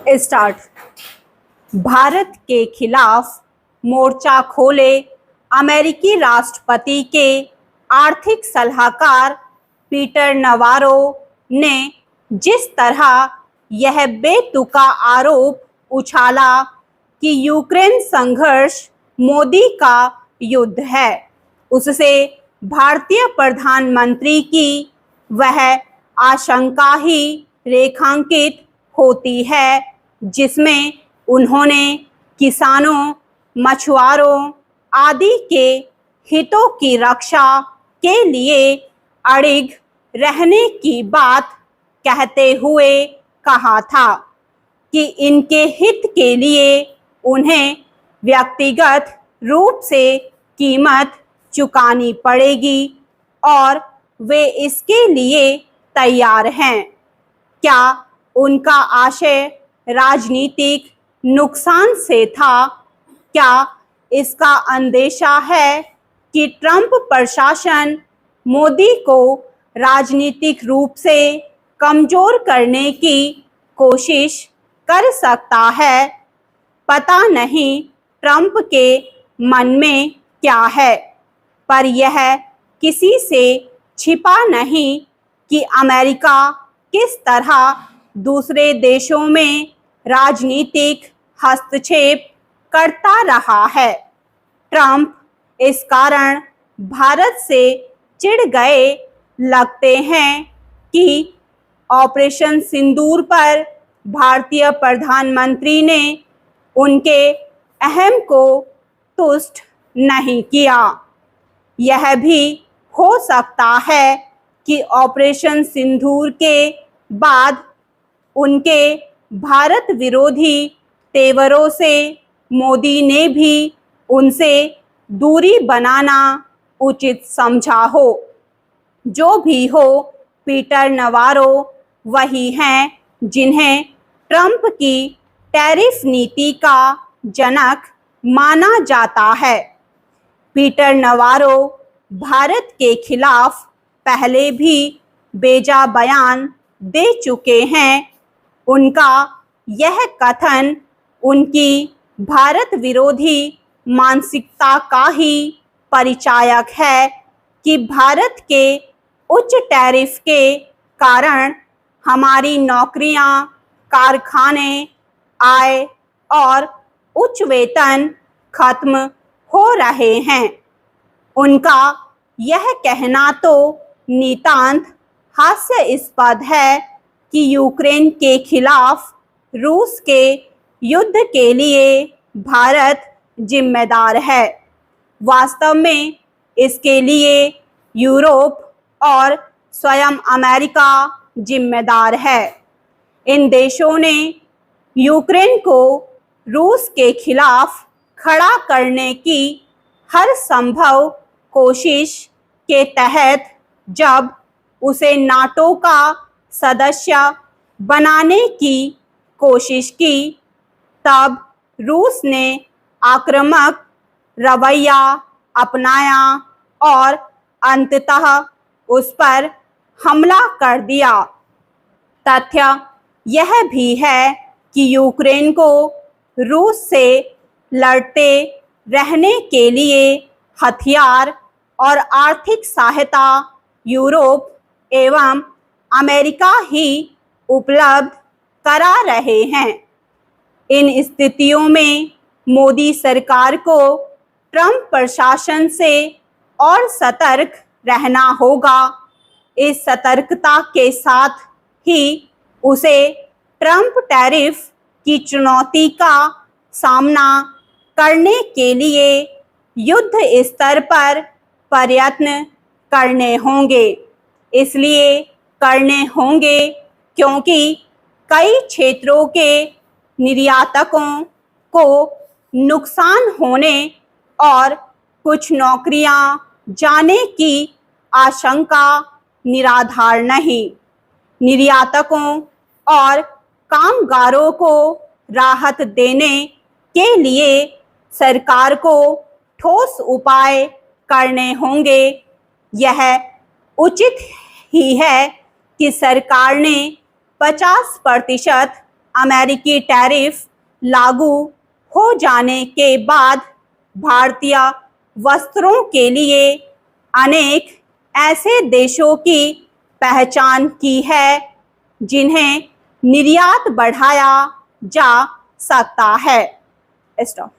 Start. Bharat के खिलाफ मोर्चा खोले अमेरिकी राष्ट्रपति के आर्थिक सलाहकार पीटर नवारो ने जिस तरह यह बेतुका आरोप उछाला कि यूक्रेन संघर्ष मोदी का युद्ध है, उससे भारतीय प्रधानमंत्री की वह आशंका ही रेखांकित होती है जिसमें उन्होंने किसानों, मछुआरों आदि के हितों की रक्षा के लिए अड़िग रहने की बात कहते हुए कहा था कि इनके हित के लिए उन्हें व्यक्तिगत रूप से कीमत चुकानी पड़ेगी और वे इसके लिए तैयार हैं। क्या उनका आशय राजनीतिक नुकसान से था? क्या इसका अंदेशा है कि ट्रंप प्रशासन मोदी को राजनीतिक रूप से कमजोर करने की कोशिश कर सकता है? पता नहीं ट्रंप के मन में क्या है, पर यह किसी से छिपा नहीं कि अमेरिका किस तरह दूसरे देशों में राजनीतिक हस्तक्षेप करता रहा है। ट्रंप इस कारण भारत से चिढ़ गए लगते हैं कि ऑपरेशन सिंदूर पर भारतीय प्रधानमंत्री ने उनके अहम को तुष्ट नहीं किया। यह भी हो सकता है कि ऑपरेशन सिंदूर के बाद उनके भारत विरोधी तेवरों से मोदी ने भी उनसे दूरी बनाना उचित समझा हो। जो भी हो, पीटर नवारो वही हैं जिन्हें ट्रंप की टैरिफ नीति का जनक माना जाता है। पीटर नवारो भारत के खिलाफ पहले भी बेजा बयान दे चुके हैं। उनका यह कथन उनकी भारत विरोधी मानसिकता का ही परिचायक है कि भारत के उच्च टैरिफ के कारण हमारी नौकरियां, कारखाने, आय और उच्च वेतन खत्म हो रहे हैं। उनका यह कहना तो नितांत हास्यास्पद है कि यूक्रेन के खिलाफ रूस के युद्ध के लिए भारत जिम्मेदार है। वास्तव में इसके लिए यूरोप और स्वयं अमेरिका जिम्मेदार है। इन देशों ने यूक्रेन को रूस के खिलाफ खड़ा करने की हर संभव कोशिश के तहत जब उसे नाटो का सदस्य बनाने की कोशिश की, तब रूस ने आक्रामक रवैया अपनाया और अंततः उस पर हमला कर दिया। तथ्य यह भी है कि यूक्रेन को रूस से लड़ते रहने के लिए हथियार और आर्थिक सहायता यूरोप एवं अमेरिका ही उपलब्ध करा रहे हैं। इन स्थितियों में मोदी सरकार को ट्रंप प्रशासन से और सतर्क रहना होगा। इस सतर्कता के साथ ही उसे ट्रंप टैरिफ की चुनौती का सामना करने के लिए युद्ध स्तर पर प्रयत्न करने होंगे। इसलिए करने होंगे क्योंकि कई क्षेत्रों के निर्यातकों को नुकसान होने और कुछ नौकरियां जाने की आशंका निराधार नहीं। निर्यातकों और कामगारों को राहत देने के लिए सरकार को ठोस उपाय करने होंगे। यह उचित ही है कि सरकार ने 50% अमेरिकी टैरिफ लागू हो जाने के बाद भारतीय वस्त्रों के लिए अनेक ऐसे देशों की पहचान की है जिन्हें निर्यात बढ़ाया जा सकता है। स्टॉप।